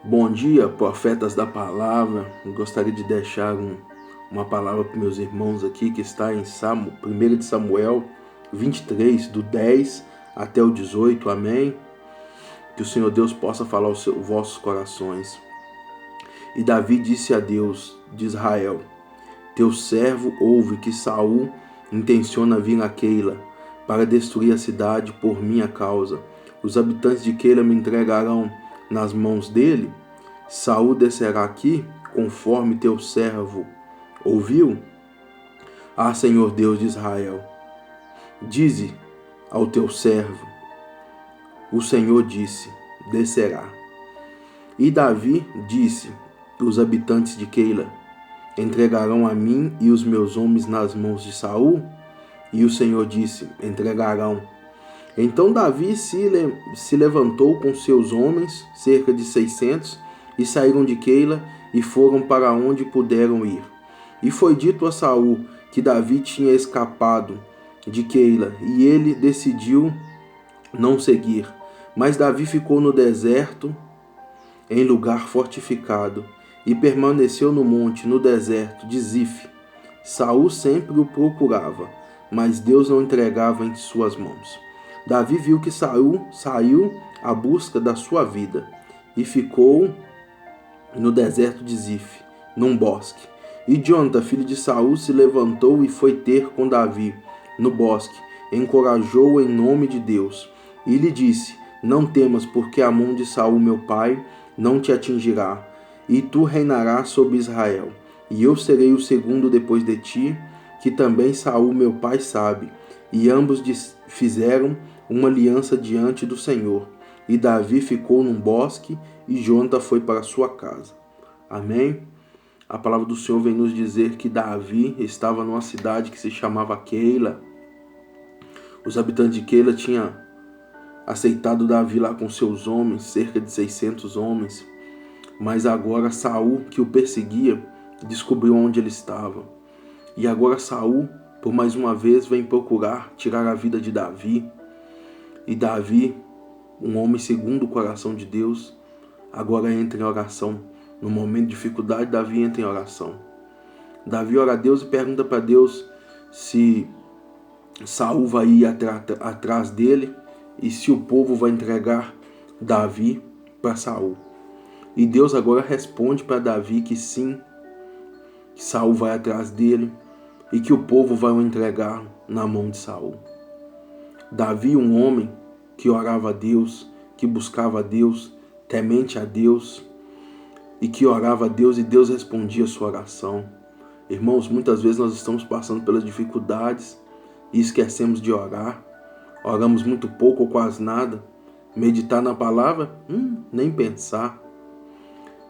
Bom dia, profetas da palavra. Eu gostaria de deixar uma palavra para meus irmãos aqui, que está em 1 de Samuel 23, do 10 até o 18, amém? Que o Senhor Deus possa falar aos vossos corações. E Davi disse a Deus de Israel: Teu servo ouve que Saul intenciona vir a Keila para destruir a cidade por minha causa. Os habitantes de Keila me entregarão nas mãos dele. Saul descerá aqui, conforme teu servo ouviu? Ah, Senhor Deus de Israel, dize ao teu servo: o Senhor disse, descerá. E Davi disse: os habitantes de Keila entregarão a mim e os meus homens nas mãos de Saul? E o Senhor disse: entregarão. Então Davi se levantou com seus homens, cerca de 600, e saíram de Keila e foram para onde puderam ir. E foi dito a Saul que Davi tinha escapado de Keila, e ele decidiu não seguir. Mas Davi ficou no deserto, em lugar fortificado, e permaneceu no monte, no deserto de Zif. Saul sempre o procurava, mas Deus não entregava em suas mãos. Davi viu que Saul saiu à busca da sua vida e ficou no deserto de Zif, num bosque. E Jonatã, filho de Saul, se levantou e foi ter com Davi no bosque, encorajou-o em nome de Deus e lhe disse: não temas, porque a mão de Saul, meu pai, não te atingirá, e tu reinarás sobre Israel. E eu serei o segundo depois de ti, que também Saul, meu pai, sabe. E ambos fizeram uma aliança diante do Senhor. E Davi ficou num bosque e Jonatã foi para sua casa. Amém? A palavra do Senhor vem nos dizer que Davi estava numa cidade que se chamava Keila. Os habitantes de Keila tinham aceitado Davi lá com seus homens, cerca de 600 homens. Mas agora Saul, que o perseguia, descobriu onde ele estava. E agora Saul, por mais uma vez, vem procurar tirar a vida de Davi. E Davi, um homem segundo o coração de Deus, agora entra em oração. No momento de dificuldade, Davi entra em oração. Davi ora a Deus e pergunta para Deus se Saul vai ir atrás dele e se o povo vai entregar Davi para Saul. E Deus agora responde para Davi que sim, que Saul vai atrás dele e que o povo vai o entregar na mão de Saul. Davi, um homem que orava a Deus, que buscava a Deus, temente a Deus, e que orava a Deus e Deus respondia a sua oração. Irmãos, muitas vezes nós estamos passando pelas dificuldades e esquecemos de orar. Oramos muito pouco ou quase nada. Meditar na palavra? Nem pensar.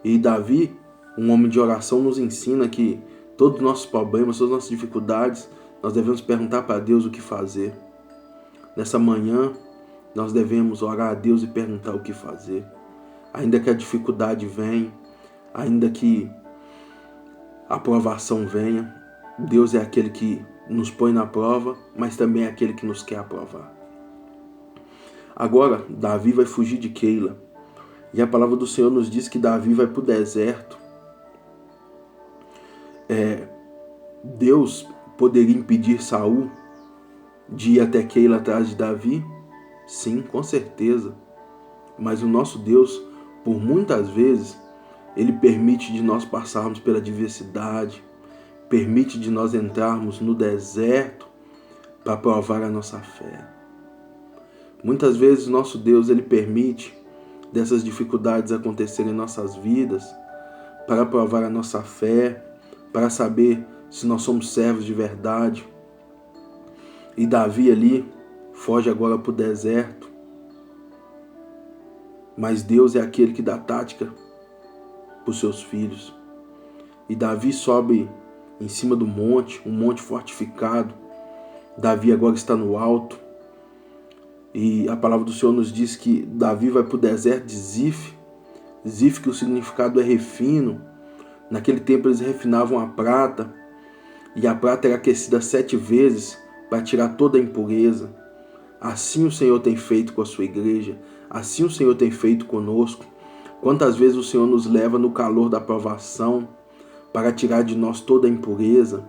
E Davi, um homem de oração, nos ensina que todos os nossos problemas, todas as nossas dificuldades, nós devemos perguntar para Deus o que fazer. Nessa manhã, nós devemos orar a Deus e perguntar o que fazer. Ainda que a dificuldade venha, ainda que a provação venha, Deus é aquele que nos põe na prova, mas também é aquele que nos quer aprovar. Agora, Davi vai fugir de Keila. E a palavra do Senhor nos diz que Davi vai para o deserto. Deus poderia impedir Saul de ir até Keila atrás de Davi? Sim, com certeza. Mas o nosso Deus, por muitas vezes, Ele permite de nós passarmos pela adversidade, permite de nós entrarmos no deserto para provar a nossa fé. Muitas vezes nosso Deus, Ele permite dessas dificuldades acontecerem em nossas vidas para provar a nossa fé, para saber se nós somos servos de verdade. E Davi ali foge agora para o deserto. Mas Deus é aquele que dá tática para os seus filhos. E Davi sobe em cima do monte, um monte fortificado. Davi agora está no alto. E a palavra do Senhor nos diz que Davi vai para o deserto de Zif. Zif, que o significado é refino. Naquele tempo eles refinavam a prata. E a prata era aquecida 7 vezes para tirar toda a impureza. Assim o Senhor tem feito com a sua igreja. Assim o Senhor tem feito conosco. Quantas vezes o Senhor nos leva no calor da provação para tirar de nós toda a impureza.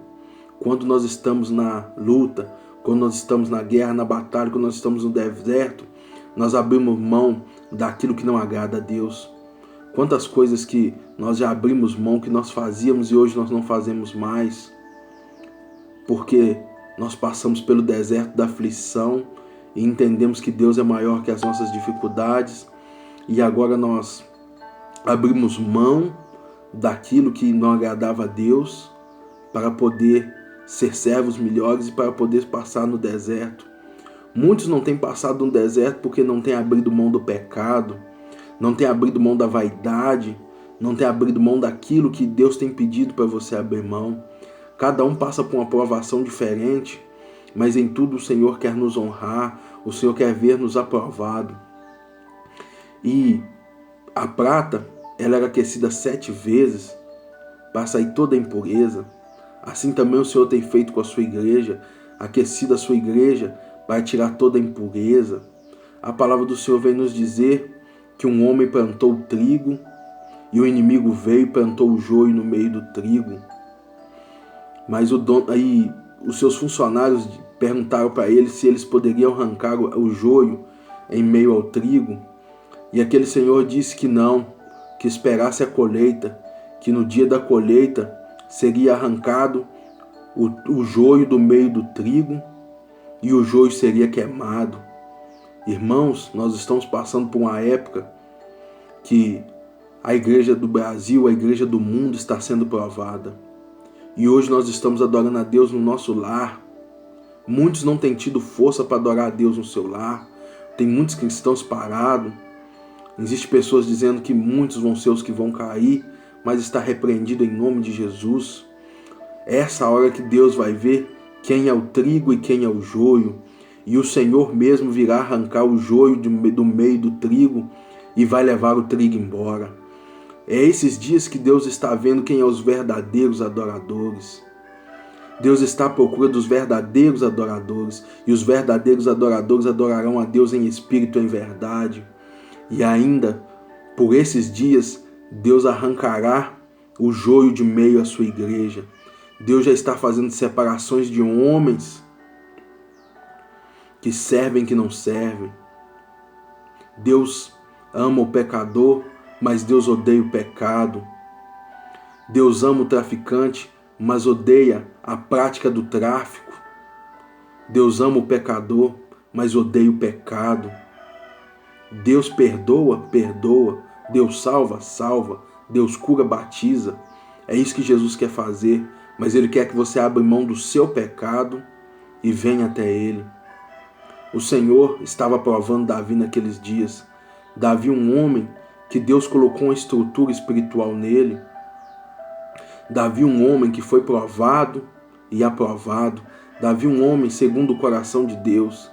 Quando nós estamos na luta, quando nós estamos na guerra, na batalha, quando nós estamos no deserto, nós abrimos mão daquilo que não agrada a Deus. Quantas coisas que nós já abrimos mão, que nós fazíamos e hoje nós não fazemos mais. Porque nós passamos pelo deserto da aflição e entendemos que Deus é maior que as nossas dificuldades. E agora nós abrimos mão daquilo que não agradava a Deus para poder ser servos melhores e para poder passar no deserto. Muitos não têm passado no deserto porque não têm abrido mão do pecado, não têm abrido mão da vaidade, não têm abrido mão daquilo que Deus tem pedido para você abrir mão. Cada um passa por uma provação diferente, mas em tudo o Senhor quer nos honrar, o Senhor quer ver-nos aprovado. E a prata, ela era aquecida 7 vezes para sair toda a impureza. Assim também o Senhor tem feito com a sua igreja, aquecido a sua igreja para tirar toda a impureza. A palavra do Senhor vem nos dizer que um homem plantou o trigo e o inimigo veio e plantou o joio no meio do trigo. Mas aí os seus funcionários perguntaram para ele se eles poderiam arrancar o joio em meio ao trigo. E aquele senhor disse que não, que esperasse a colheita, que no dia da colheita seria arrancado o joio do meio do trigo e o joio seria queimado. Irmãos, nós estamos passando por uma época que a igreja do Brasil, a igreja do mundo está sendo provada. E hoje nós estamos adorando a Deus no nosso lar. Muitos não têm tido força para adorar a Deus no seu lar. Tem muitos cristãos parados. Existem pessoas dizendo que muitos vão ser os que vão cair, mas está repreendido em nome de Jesus. É essa hora que Deus vai ver quem é o trigo e quem é o joio. E o Senhor mesmo virá arrancar o joio do meio do trigo e vai levar o trigo embora. É esses dias que Deus está vendo quem é os verdadeiros adoradores. Deus está à procura dos verdadeiros adoradores. E os verdadeiros adoradores adorarão a Deus em espírito e em verdade. E ainda, por esses dias, Deus arrancará o joio de meio à sua igreja. Deus já está fazendo separações de homens que servem e que não servem. Deus ama o pecador, mas Deus odeia o pecado. Deus ama o traficante, mas odeia a prática do tráfico. Deus ama o pecador, mas odeia o pecado. Deus perdoa, perdoa. Deus salva, salva. Deus cura, batiza. É isso que Jesus quer fazer, mas Ele quer que você abra mão do seu pecado e venha até Ele. O Senhor estava provando Davi naqueles dias. Davi, um homem que Deus colocou uma estrutura espiritual nele. Davi, um homem que foi provado e aprovado. Davi, um homem segundo o coração de Deus,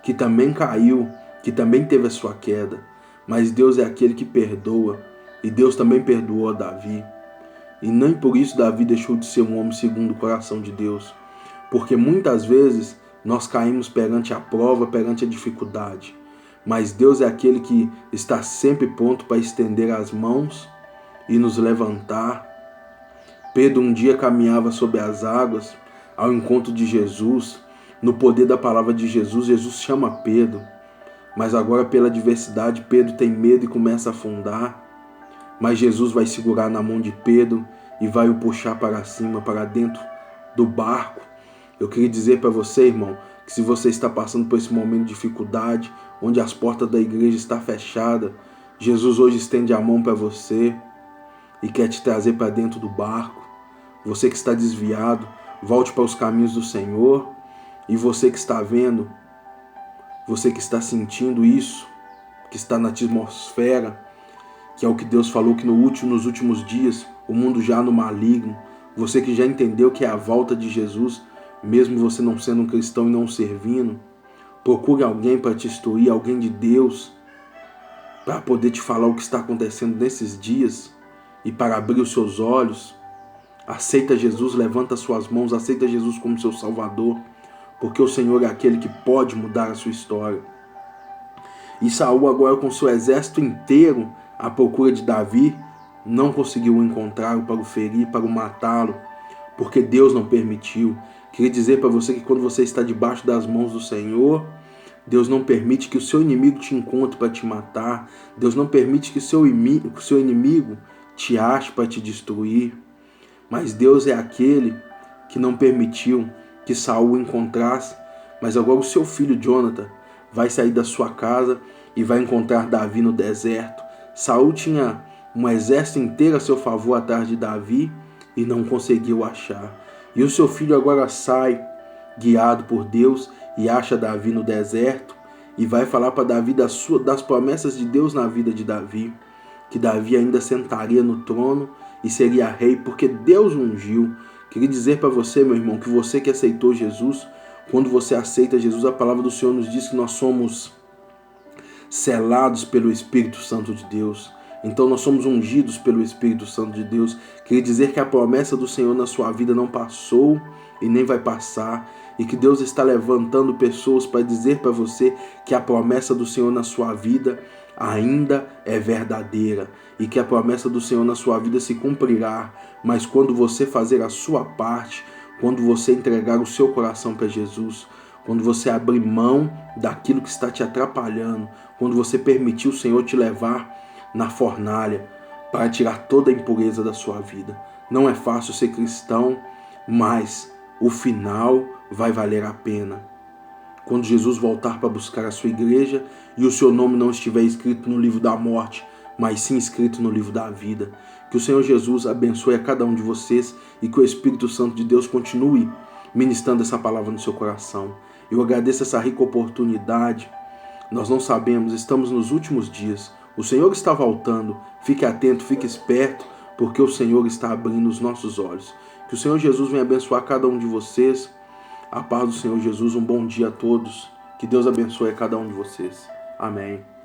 que também caiu, que também teve a sua queda. Mas Deus é aquele que perdoa, e Deus também perdoou a Davi. E nem por isso Davi deixou de ser um homem segundo o coração de Deus. Porque muitas vezes nós caímos perante a prova, perante a dificuldade. Mas Deus é aquele que está sempre pronto para estender as mãos e nos levantar. Pedro um dia caminhava sobre as águas ao encontro de Jesus. No poder da palavra de Jesus, Jesus chama Pedro. Mas agora pela adversidade, Pedro tem medo e começa a afundar. Mas Jesus vai segurar na mão de Pedro e vai o puxar para cima, para dentro do barco. Eu queria dizer para você, irmão, que se você está passando por esse momento de dificuldade, onde as portas da igreja estão fechadas, Jesus hoje estende a mão para você e quer te trazer para dentro do barco. Você que está desviado, volte para os caminhos do Senhor. E você que está vendo, você que está sentindo isso, que está na atmosfera, que é o que Deus falou que nos últimos dias, o mundo já no maligno. Você que já entendeu que é a volta de Jesus, mesmo você não sendo um cristão e não servindo, procure alguém para te instruir, alguém de Deus, para poder te falar o que está acontecendo nesses dias e para abrir os seus olhos. Aceita Jesus, levanta suas mãos, aceita Jesus como seu Salvador, porque o Senhor é aquele que pode mudar a sua história. E Saul agora com seu exército inteiro à procura de Davi, não conseguiu encontrá-lo para o ferir, para o matá-lo, porque Deus não permitiu. Queria dizer para você que quando você está debaixo das mãos do Senhor, Deus não permite que o seu inimigo te encontre para te matar. Deus não permite que o seu inimigo te ache para te destruir. Mas Deus é aquele que não permitiu que Saul o encontrasse. Mas agora o seu filho Jonathan vai sair da sua casa e vai encontrar Davi no deserto. Saul tinha um exército inteiro a seu favor atrás de Davi e não conseguiu achar. E o seu filho agora sai, guiado por Deus, e acha Davi no deserto e vai falar para Davi das promessas de Deus na vida de Davi, que Davi ainda sentaria no trono e seria rei, porque Deus o ungiu. Queria dizer para você, meu irmão, que você que aceitou Jesus, quando você aceita Jesus, a palavra do Senhor nos diz que nós somos selados pelo Espírito Santo de Deus. Então nós somos ungidos pelo Espírito Santo de Deus. Queria dizer que a promessa do Senhor na sua vida não passou e nem vai passar, e que Deus está levantando pessoas para dizer para você que a promessa do Senhor na sua vida ainda é verdadeira, e que a promessa do Senhor na sua vida se cumprirá, mas quando você fazer a sua parte, quando você entregar o seu coração para Jesus, quando você abrir mão daquilo que está te atrapalhando, quando você permitir o Senhor te levar na fornalha para tirar toda a impureza da sua vida. Não é fácil ser cristão, mas o final vai valer a pena. Quando Jesus voltar para buscar a sua igreja e o seu nome não estiver escrito no livro da morte, mas sim escrito no livro da vida. Que o Senhor Jesus abençoe a cada um de vocês e que o Espírito Santo de Deus continue ministrando essa palavra no seu coração. Eu agradeço essa rica oportunidade. Nós não sabemos, estamos nos últimos dias. O Senhor está voltando. Fique atento, fique esperto, porque o Senhor está abrindo os nossos olhos. Que o Senhor Jesus venha abençoar cada um de vocês. A paz do Senhor Jesus, um bom dia a todos. Que Deus abençoe a cada um de vocês. Amém.